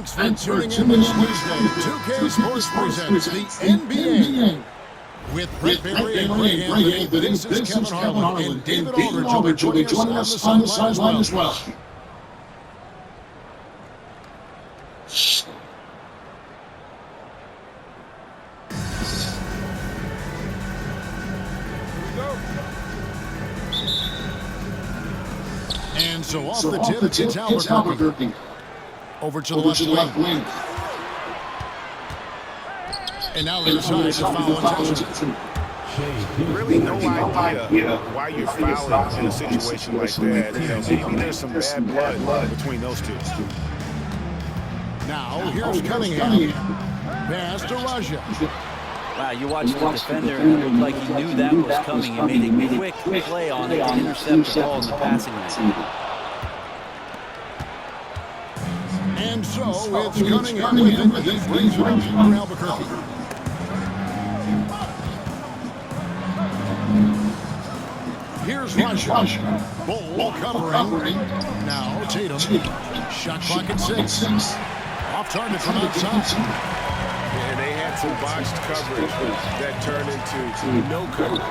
Thanks for tuning in this Tuesday. 2K Sports presents the NBA. With Brett Barry and Greg Anthony, this is Kevin Harlan, and David Aldridge will be joining us on the sideline as well. And so off the tip, it's Albuquerque. Over to the left wing. And now inside to foul intention. Really no idea why you're fouling in a situation like that. You know, maybe there's some bad blood between those two. Now here's Cunningham. Pass to Raja. Wow, you watched the defender and it looked like he knew that was coming. He made a quick play on it to intercept the ball in the passing lane. And so it's Cunningham with him. He brings it up for Albuquerque. Here's Raja. Bull covering. Now Tatum. Shot clock at 6. Off target from outside. And they had some botched coverage that turned into no coverage.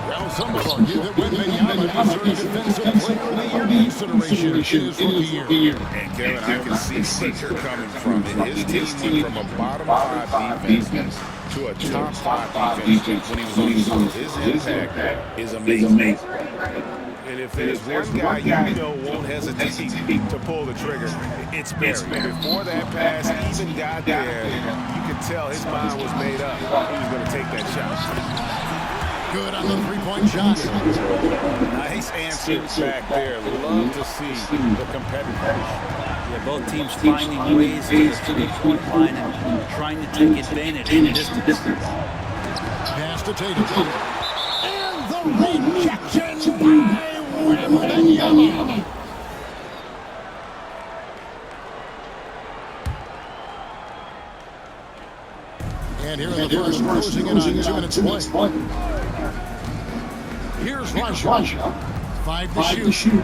Well, some will argue that when Benyama deserves Defensive Player of the Year consideration is Rookie Year. And Kevin, I can see where you're coming from. His team went from a bottom 5 defense to a top 5 defense when he was on the field. His impact is amazing. And if there's one guy you know won't hesitate to pull the trigger, it's Barry. Before that pass even got there, you could tell his mind was made up. He was going to take that shot. Good on the three-point shot. Nice answer back there. Love to see the competitors. Yeah, both teams finding ways to the three-point line and trying to take advantage of the distance. Pass to Tatum. And the rejection by Wembanyama. And here in the first, closing in on 2 minutes play. Here's Raja. 5 to shoot.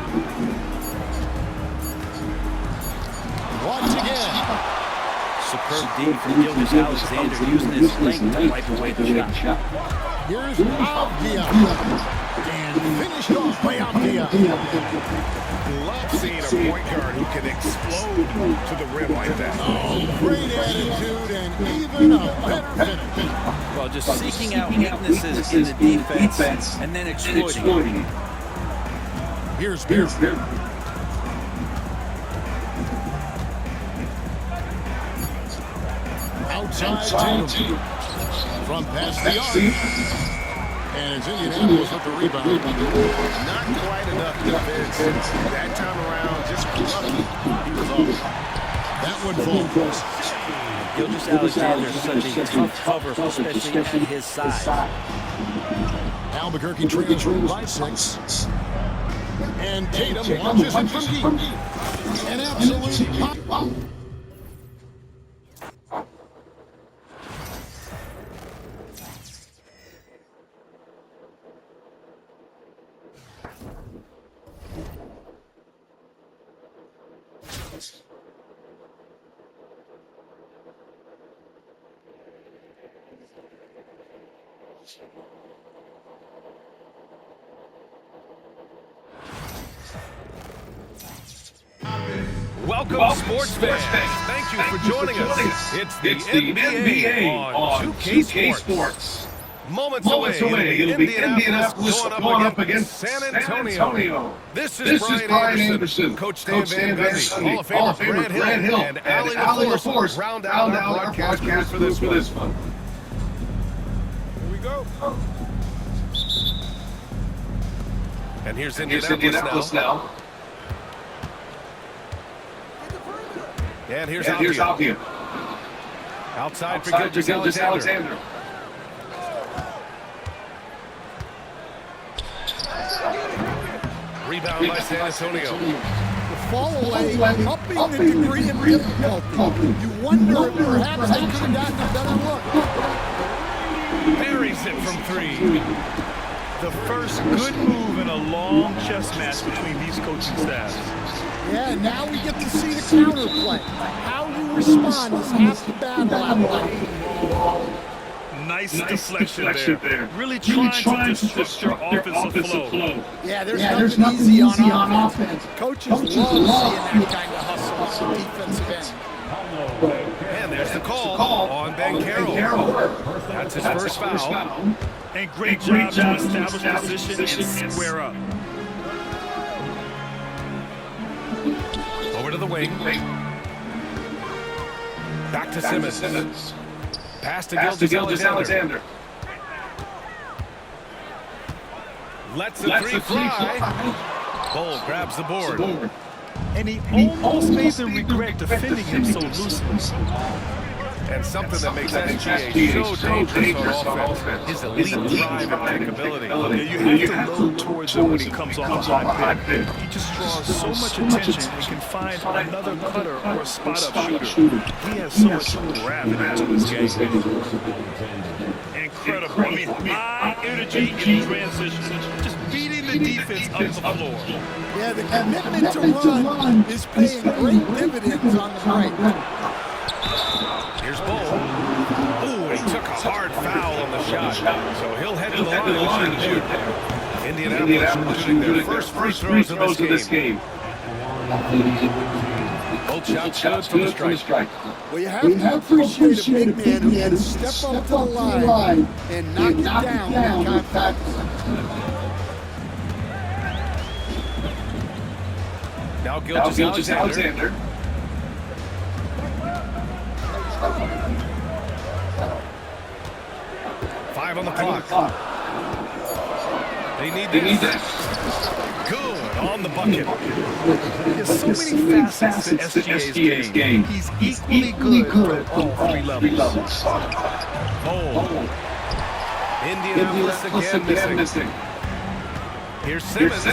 Once again. Superb D from Gilgeous Alexander using his length to wipe away the shot. Here's Avdia. And finished off by Avdia. Love seeing a point guard who can explode to the rim like that. Oh, great attitude and even a better finish. Well, just seeking out weaknesses in the defense and then exploiting it. Here's Beard. Outside Tatum. From past the arc. And it's Indianapolis with the rebound. Not quite enough defense. That time around, just lucky he was off. That one falls. Gilgeous Alexander is such a tough cover, especially at his size. Albuquerque trails by 6. And Tatum launches it from deep. An absolute pop. Welcome, sports fans. Thank you for joining us. It's the NBA on 2K Sports. Moments away, it'll be Indianapolis going up against San Antonio. This is Brian Anderson, Coach Stan Van Gundy, Hall of Famer Grant Hill, and Allie LaForce round out our broadcast for this one. Here we go. And here's Indianapolis now. And here's Albion. Outside for Gilgeous Alexander. Rebound by San Antonio. The fall away, upping the degree of difficulty. You wonder if perhaps they could have gotten a better look. Buries it from three. The first good move in a long chess match between these coaching staffs. Yeah, now we get to see the counterplay. How you respond is half the battle out there. Nice deflection there. Really trying to disrupt your offensive flow. Yeah, there's nothing easy on offense. Coaches love seeing that kind of hustle on the defensive end. And there's the call on Banchero. That's his first foul. And great job to establish position and square up. Over to the wing. Back to Simmons. Pass to Gilgeous Alexander. Lets the three fly. Bull grabs the board. And he almost made them regret defending him so loosely. And something that makes SGA so dangerous on offense is elite drive and kickability. Yeah, you have to load towards him when he comes off the high pick. He just draws so much attention and can find another cutter or a spot-up shooter. He has so much gravity to his game. Incredible. I mean, high energy in transition. Just beating the defense up the floor. Yeah, the commitment to run is paying great dividends on the right. Here's Bull. Ooh, he took a hard foul on the shot. So he'll head to the line and shoot. Indianapolis shooting their first free throws of this game. Both shots good from the strike. Well, you have to appreciate a big man who can step up to the line and knock it down with contact. Now Gilgeous Alexander. Five on the clock. They need this. Good on the bucket. There's so many facets to SGA's game. He's equally good at all three levels. Bull. Indianapolis again missing. Here's Simmons.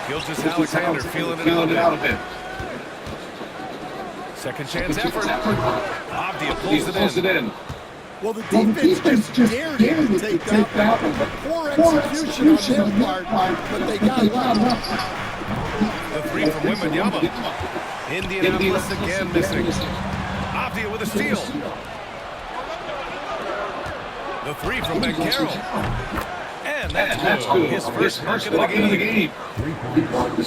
Gilgeous Alexander feeling it out a bit. Second chance effort. Avdia pulls it in. Well, the defense just dared him to take that. Poor execution on their part, but they got it out. The three from Wembanyama. Indianapolis again missing. Avdia with a steal. The three from Banchero. And that's good. His first bucket of the game.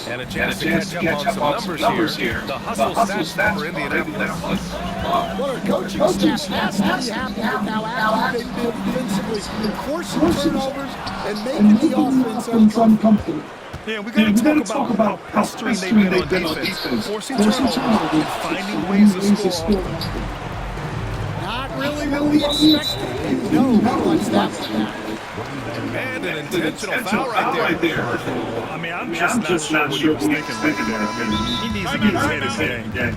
And a chance to catch up on some numbers here. The hustle stats for Indianapolis. Well, our coaching staff has to be happy with how active they've been defensively, forcing turnovers and making the offense uncomfortable. Yeah, we got to talk about how pestering they've been on defense, forcing turnovers and finding ways to score. Not really what we expected. You know how much that's happened. And an intentional foul right there. I mean, I'm just not sure what he was thinking there. I mean, he needs to get his head in game.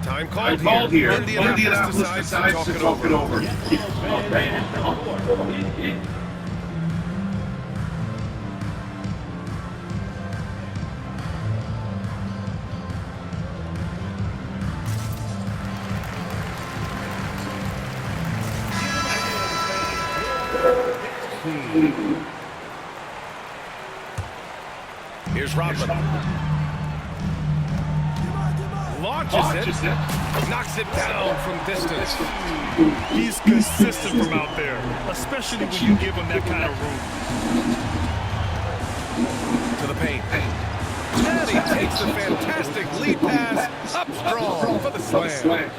Time called here. Indianapolis decides to talk it over. Here's Rodman. Launches it. Knocks it down from distance. He's consistent from out there, especially when you give him that kind of room. To the paint. And he takes a fantastic lead pass up strong for the slam.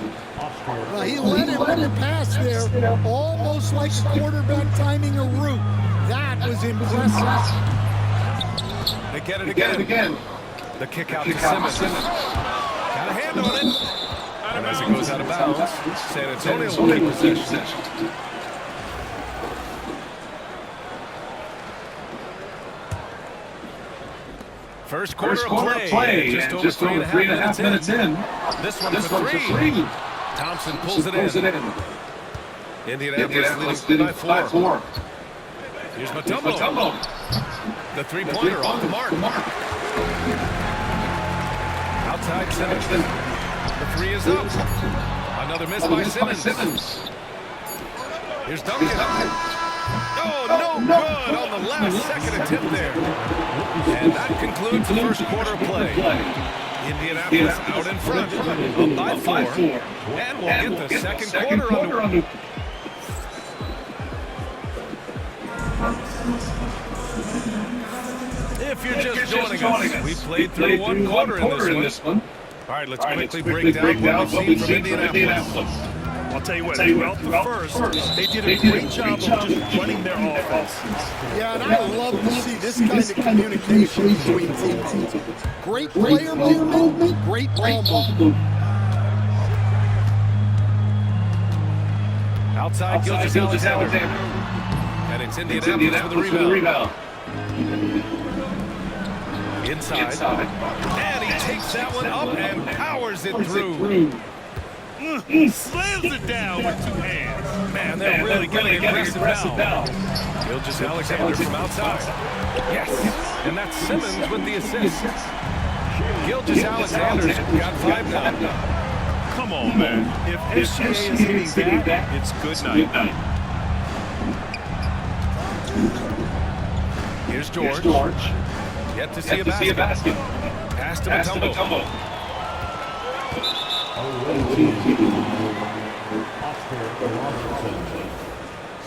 Well, he led him with the pass there, almost like a quarterback timing a route. That was impressive. They get it again. The kick out to Simmons. Got a hand on it. And as it goes out of bounds, San Antonio will keep possession. First quarter of play. Just over 3.5 minutes in. This one for three. Thompson pulls it in. Indianapolis leading by 4. Here's Mutombo. The three-pointer off the mark. Outside Simmons. The three is up. Another miss by Simmons. Here's Duncan. Oh, no good on the last second attempt there. And that concludes the first quarter of play. Indianapolis out in front, up by 4. And we'll get the second quarter underway. If you're just joining us, we played through one quarter in this one. All right, let's quickly break down what we've seen from Indianapolis. I'll tell you what, throughout the first, they did a great job of just running their offense. Yeah, and I love to see this kind of communication between teams. Great player movement, great ball movement. Outside, Gilgeous-Alexander. And it's Indianapolis with the rebound. Inside. And he takes that one up and powers it through. Slams it down with 2 hands. Man, they're really getting aggressive now. Gilgeous-Alexander from outside. Yes. And that's Simmons with the assist. Gilgeous-Alexander's got 5 now. Come on, man. If SGA is hitting that, it's good night. Here's George. Yet to see a basket. Pass to Mutombo.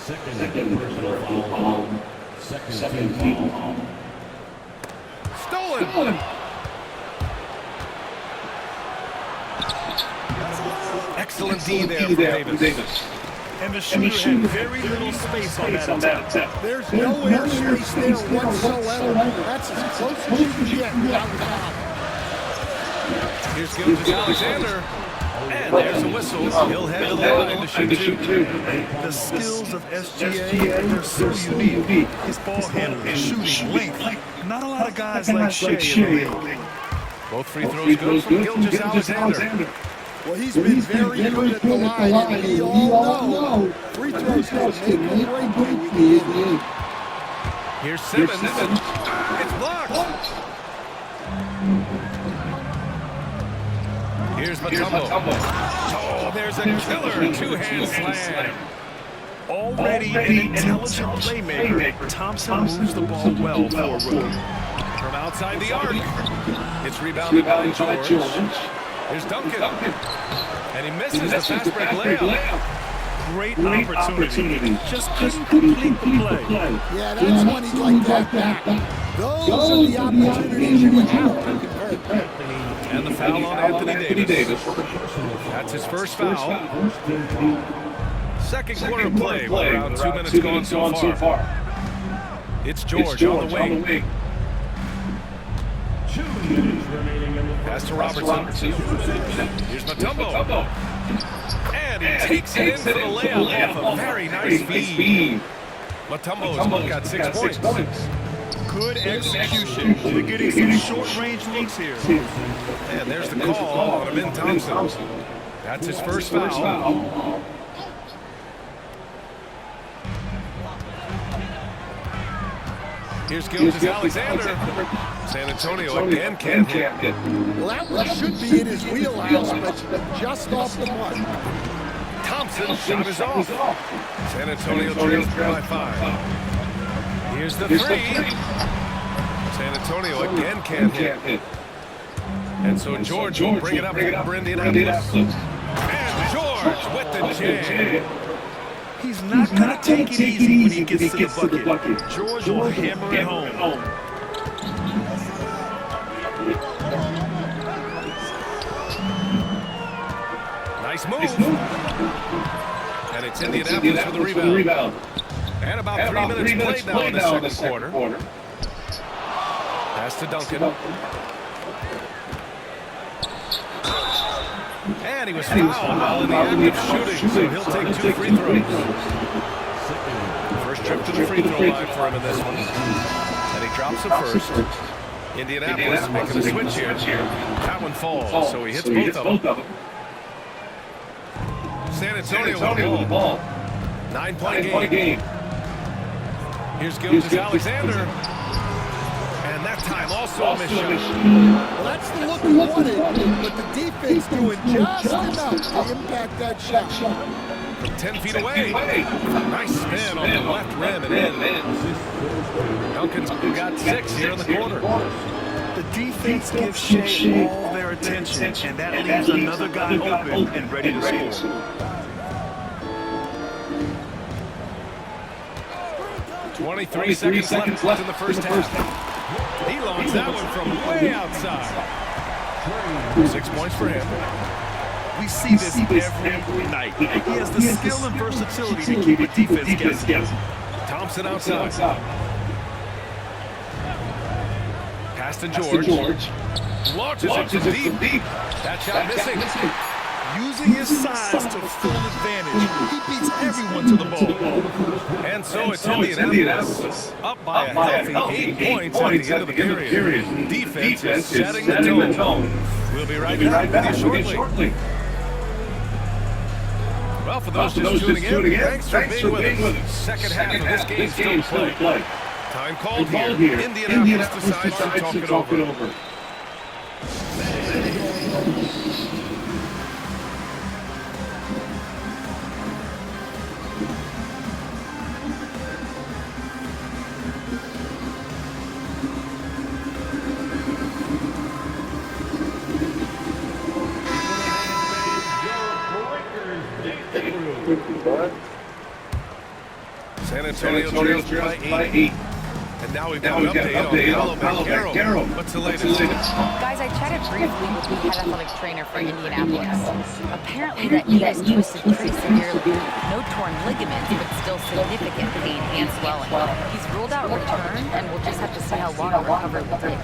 Second personal foul. Second foul. Stolen. Excellent D there for Davis. And the shooter had very little space on that attempt. There's no air space there whatsoever. That's as close as you can get without foul. Here's Gilgeous-Alexander. And there's a whistle. He'll head to the line to shoot 2. The skills of SGA are so unique. His ball handling, shooting, length. Not a lot of guys like Shea in the league. Both free throws good from Gilgeous-Alexander. Well, he's been very good at the line, and we all know free throws can make or break in the NBA. Here's Simmons. It's blocked. Here's Mutombo. Oh, there's a killer 2-hand slam. Already an intelligent playmaker, Thompson moves the ball well for a rookie. From outside the arc. It's rebounded by George. Here's Duncan. And he misses the fast break layup. Great opportunity. Just couldn't complete the play. Yeah, that's when he'd like that back. Those are the opportunities you have to convert. And the foul on Anthony Davis. That's his first foul. Second quarter play. Around 2 minutes gone so far. It's George on the wing. Pass to Robertson. Here's Mutombo. And he takes it in for the layup off a very nice feed. Mutombo's got 6 points. Good execution. They're getting some short-range looks here. And there's the call on Amin Thompson. That's his first foul. Here's Gilgeous-Alexander. San Antonio again can't hit. Well, that one should be in his wheelhouse, but just off the mark. Thompson's shot is off. San Antonio trails by 5. Here's the 3. San Antonio again can't hit. And so George will bring it up for Indianapolis. And George with the jam. He's not going to take it easy when he gets to the bucket. George will hammer it home. Nice Nice move. And it's Indianapolis for the rebound. And about 3 minutes played now in the second quarter. Pass to Duncan. And he was fouled while in the act of shooting, so he'll take 2 free throws. First trip to the free throw line for him in this one. And he drops the first. Indianapolis making a switch here. That one falls, so he hits both of them. San Antonio with the ball. 9-point game. Here's Gilgeous-Alexander. And that time also a missed shot. Well, that's the look we wanted, but the defense doing just enough to impact that shot. From 10 feet away. Nice spin on the left rim and in. Duncan's got 6 here in the quarter. The defense gives Shea all their attention, and that leaves another guy open and ready to score. 23 seconds left in the first half. He launched that one from way outside. 6 points for him. We see this every night. He has the skill and versatility to keep a defense guessing. Thompson outside. Pass to George. Launches it from deep. That shot missing. Using his size to full advantage, he beats everyone to the ball. And so it's Indianapolis up by a healthy 8 points at the end of the period. Defense is setting the tone. We'll be right back with you shortly. Well, for those just tuning in, thanks for being with us. Second half of this game still to play. Time called here. Indianapolis decides to talk it over. San Antonio trails by 8. And now we've got an update on Paolo Banchero. What's the latest? Guys, I chatted briefly with the head athletic trainer for Indianapolis. Apparently that knee is twisted pretty severely. No torn ligaments, but still significant pain and swelling. He's ruled out return, and we'll just have to see how long the recovery will take.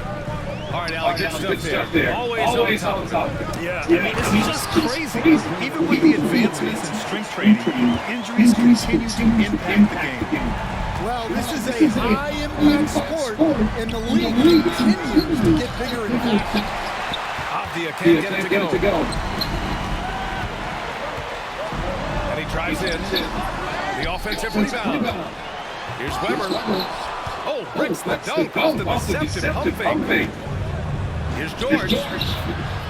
All right, Alec, good stuff there. Always on top. Yeah, I mean, it's just crazy. Even with the advancements in strength training, injuries continue to impact the game. Well, this is a high-impact sport, and the league continues to get bigger and bigger. Avdia can't get it to go. And he drives in. The offensive rebound. Here's Weber. Oh, breaks the dunk off the deceptive pump fake. Here's George.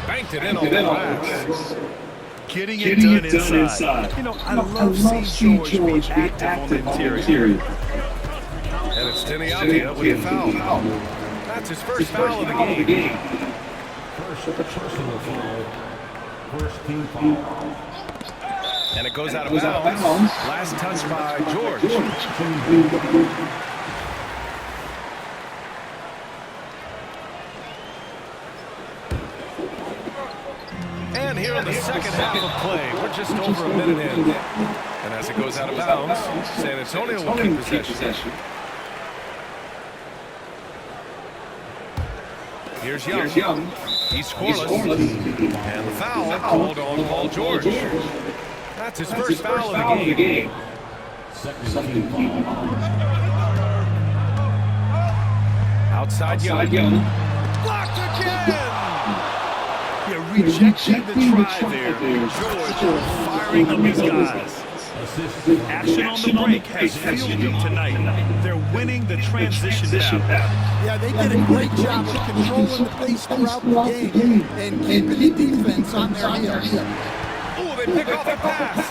Banked it in on the glass. Getting it done inside. You know, I love seeing George be active on the interior. And it's Denny Avdia with a foul. That's his first foul of the game. First personal foul. First team foul. And it goes out of bounds. Last touch by George. And here in the second half of play, we're just over a minute in. And as it goes out of bounds, San Antonio will keep possession. Here's Young. He's scoreless. And the foul called on Paul George. That's his first foul of the game. Second team foul. Outside Young. Blocked again! Yeah, rejecting the try there. George firing up his guys. Action on the break has fueled them tonight. They're winning the transition battle. Yeah, they did a great job of controlling the pace throughout the game and keeping the defense on their heels. Oh, they pick off the pass.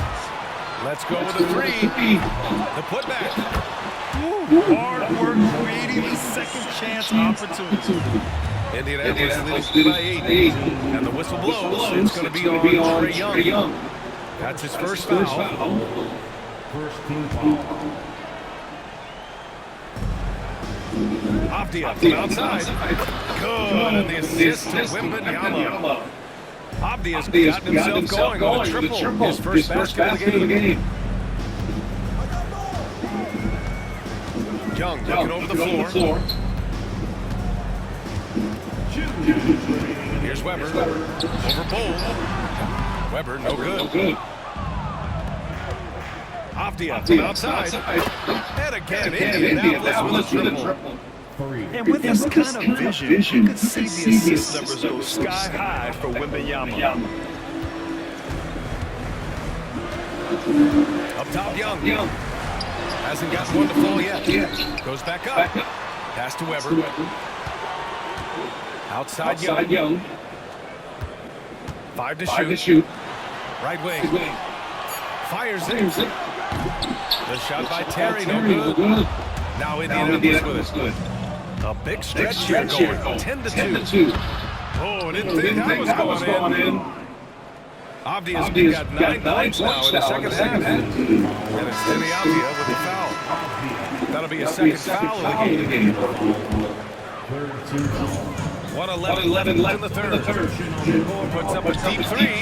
Let's go with a 3. The putback. Hard work creating the second chance opportunity. Indianapolis leading by 8. And the whistle blows. It's going to be on Trae Young. That's his first foul. First team foul. Avdia from outside. Good. And the assist to Wembanyama. Abdia's gotten himself going with a triple. His first basket of the game. Young looking over the floor. Here's Weber. Over Bull. Weber, no good. Abdia from outside. And again, Indianapolis with a triple. And with this kind of vision, you could see the assist numbers go sky high for Wembanyama. Up top, Young. Hasn't got one to fall yet. Goes back up. Pass to Weber. Outside Young. 5 to shoot. Right wing. Fires it. The shot by Terry, no good. Now Indianapolis with it. A big stretch here going. 10 to 2. Oh, didn't think that was going in. Abdia's got 9 points now in the second half. And it's Deni Avdija with the foul. That'll be a second foul of the game. 1:11 left in the third. Puts up a deep three.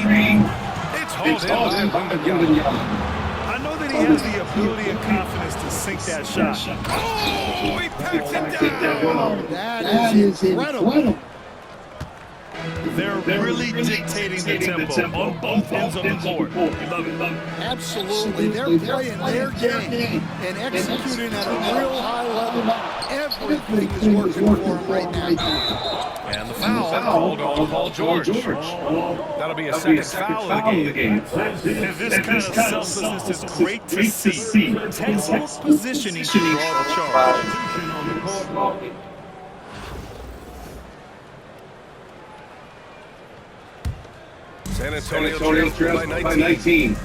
It's hauled in by Wembanyama. I know that he has the ability and confidence to sink that shot. Oh, he packs it down. That is incredible. They're really dictating the tempo on both ends of the court. We love it. Absolutely. They're playing their game and executing at a real high level. Everything is working for them right now. And the foul called on Paul George. That'll be a second foul of the game. And this kind of selflessness is great to see. Textbook positioning to draw the charge. San Antonio trails by 19.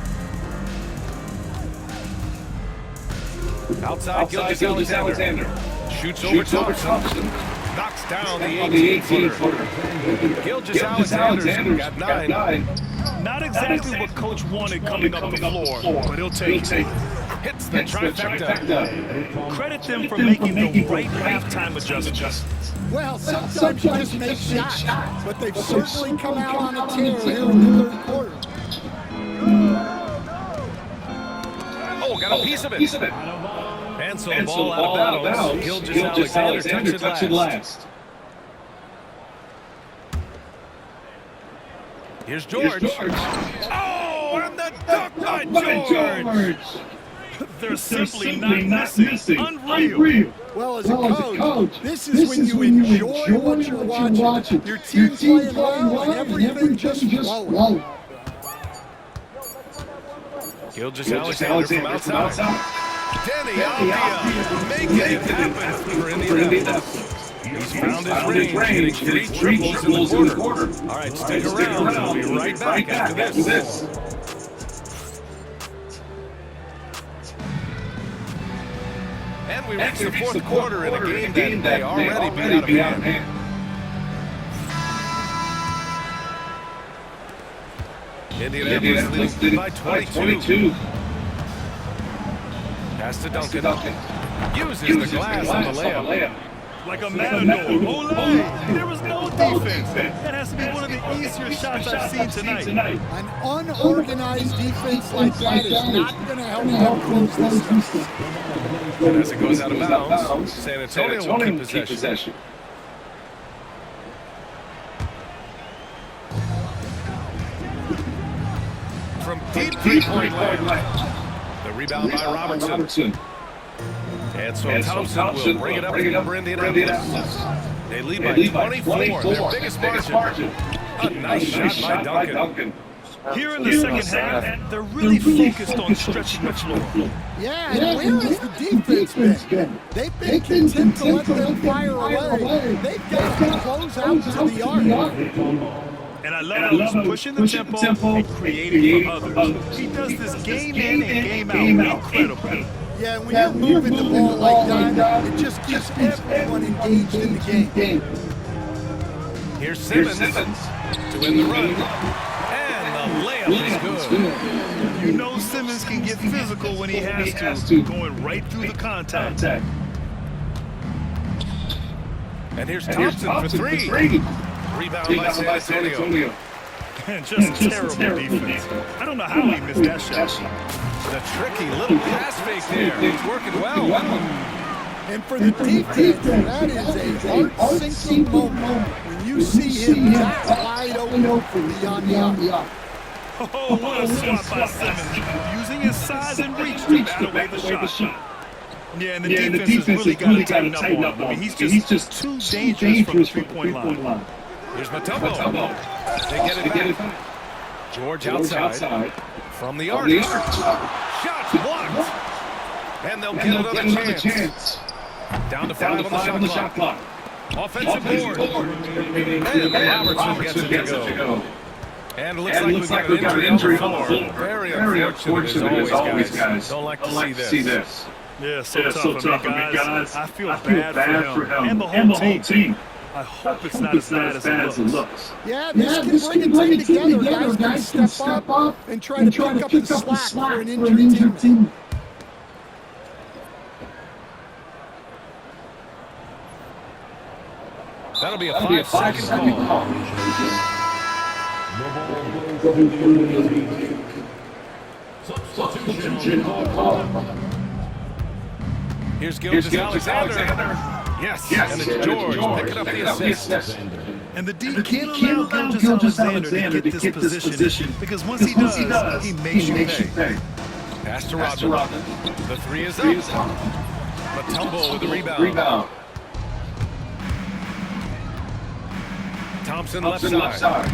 Outside Gilgeous-Alexander. Shoots over Thompson. Knocks down the 18-footer. Gilgeous-Alexander's got 9. Not exactly what Coach wanted coming up the floor, but he'll take it. Hits the trifecta. Credit them for making the right halftime adjustments. Well, sometimes you just make shots, but they've certainly come out on a tear here in the third quarter. Oh, got a piece of it. And so the ball out of bounds. Gilgeous-Alexander touched it last. Here's George. Oh, and the dunk by George. They're simply not missing. Unreal. Well, as a coach, this is when you enjoy what you're watching. Your team playing well and everything just flowing. Gilgeous-Alexander from outside. Deni Avdija making it happen for Indianapolis. He's found his range, hitting 3 triples in the quarter. All right, stick around. We'll be right back after this. And we reach the fourth quarter in a game that they already been out of hand. Indianapolis leading by 22. Pass to Duncan. Uses the glass on the layup. Like a matador. Ole! There was no defense. That has to be one of the easier shots I've seen tonight. An unorganized defense like that is not going to help them close this thing. And as it goes out of bounds, San Antonio will keep possession. From deep three-point line. The rebound by Robertson. And so Thompson will bring it up for Indianapolis. They lead by 24, their biggest margin. A nice shot by Duncan. Here in the second half, they're really focused on stretching the floor. Yeah, and where has the defense been? They've been content to let them fire away. They've got to close out to the arc. And I love how he's pushing the tempo and creating for others. He does this game in and game out. Incredible. Yeah, when you're moving the ball like that, it just keeps everyone engaged in the game. Here's Simmons to win the run. And the layup is good. You know Simmons can get physical when he has to, going right through the contact. And here's Thompson for three. Rebound by San Antonio. And just terrible defense. I don't know how he missed that shot. The tricky little pass fake there. He's working well. And for the defense, that is a heart-sinking moment when you see him that wide open for the on. Oh, what a swat by Simmons. Using his size and reach to bat away the shot. Yeah, and the defense has really got to tighten up on him. I mean, he's just too dangerous from the three-point line. Here's Matumbo. They get it back. George outside. From the arc. Shots blocked. And they'll get another chance. Down to 5 on the shot clock. Offensive board. And Robertson gets it to go. And it looks like we got an injury on the floor. Very unfortunate as always, guys. Don't like to see this. Yeah, so tough. I mean, guys, I feel bad for him and the whole team. I hope it's not as bad as it looks. Yeah, this can bring a team together. Guys can step up and try to pick up the slack for an injured team. That'll be a 5-second call. Here's Gilgeous-Alexander. Yes, and it's George picking up the assist. And the D can't allow Gilgeous-Alexander to get this position because once he does, he makes you pay. Pass to Rodman. The 3 is up. Matumbo with the rebound. Thompson left side.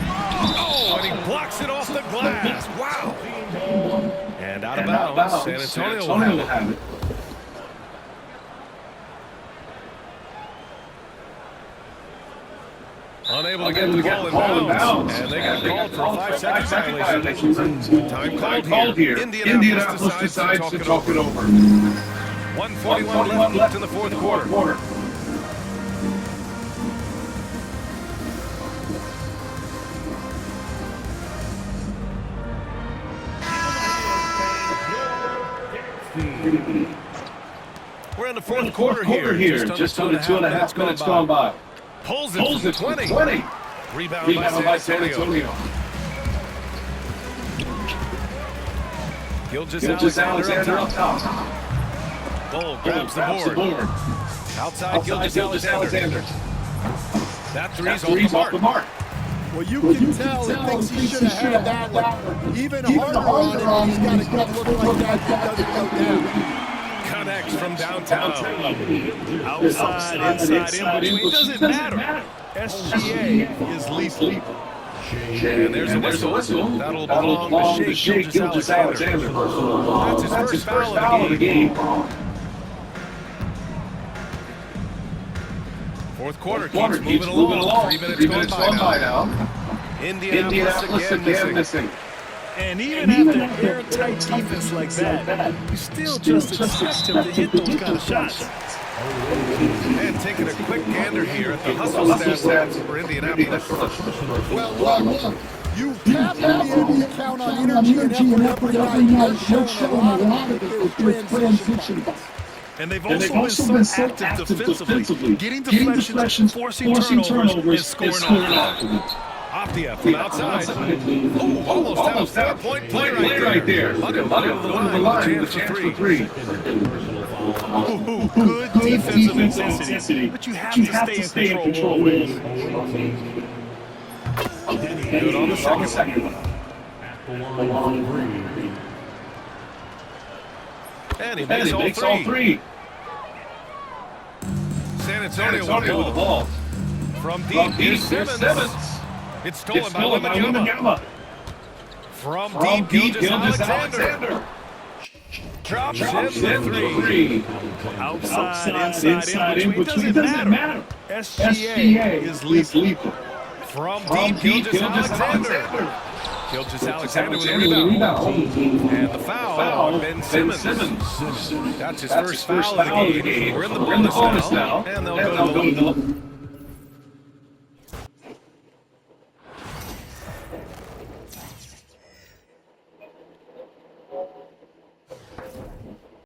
Oh, and he blocks it off the glass. Wow. And out of bounds. San Antonio will have it. Unable to get the ball in bounds. And they got called for a 5-second violation. Time called here. Indianapolis decides to talk it over. 1:41 left in the fourth quarter. We're in the fourth quarter here. Just under 2.5 minutes gone by. Pulls it from 20. Rebound by San Antonio. Gilgeous-Alexander up top. Bull grabs the board. Outside Gilgeous-Alexander. That three's off the mark. Well, you can tell he thinks he should have had that one. Even harder on him, he's got a good look like that doesn't go down. Connects from downtown. Outside, inside, in between. It doesn't matter. SGA is lethal. And there's a whistle. That'll belong to Shea Gilgeous-Alexander. That's his first foul of the game. Fourth quarter keeps moving along. 3 minutes gone by now. Indianapolis again missing. And even after airtight defense like that, you still just expect him to hit those kind of shots. And taking a quick gander here at the hustle stats for Indianapolis. Well, look, you have to be able to count on energy and effort every night. They're showing a lot of it with transition. And they've also been so active defensively, getting deflections, forcing turnovers, and scoring offense. Apia from outside. Oh, almost had a 4-point play right there. Under the line, with a chance for three. Good defensive intensity, but you have to stay in control always. Good on the second one. And he makes all three. San Antonio with the ball. From deep, here's Simmons. It's stolen by Wembanyama. From deep, Gilgeous-Alexander. Drops in the three. Outside, inside, in between. Doesn't matter. SGA is lethal. From deep, Gilgeous-Alexander. Gilgeous-Alexander with a rebound. And the foul on Ben Simmons. That's his first foul of the game. We're in the bonus now. And they'll go to the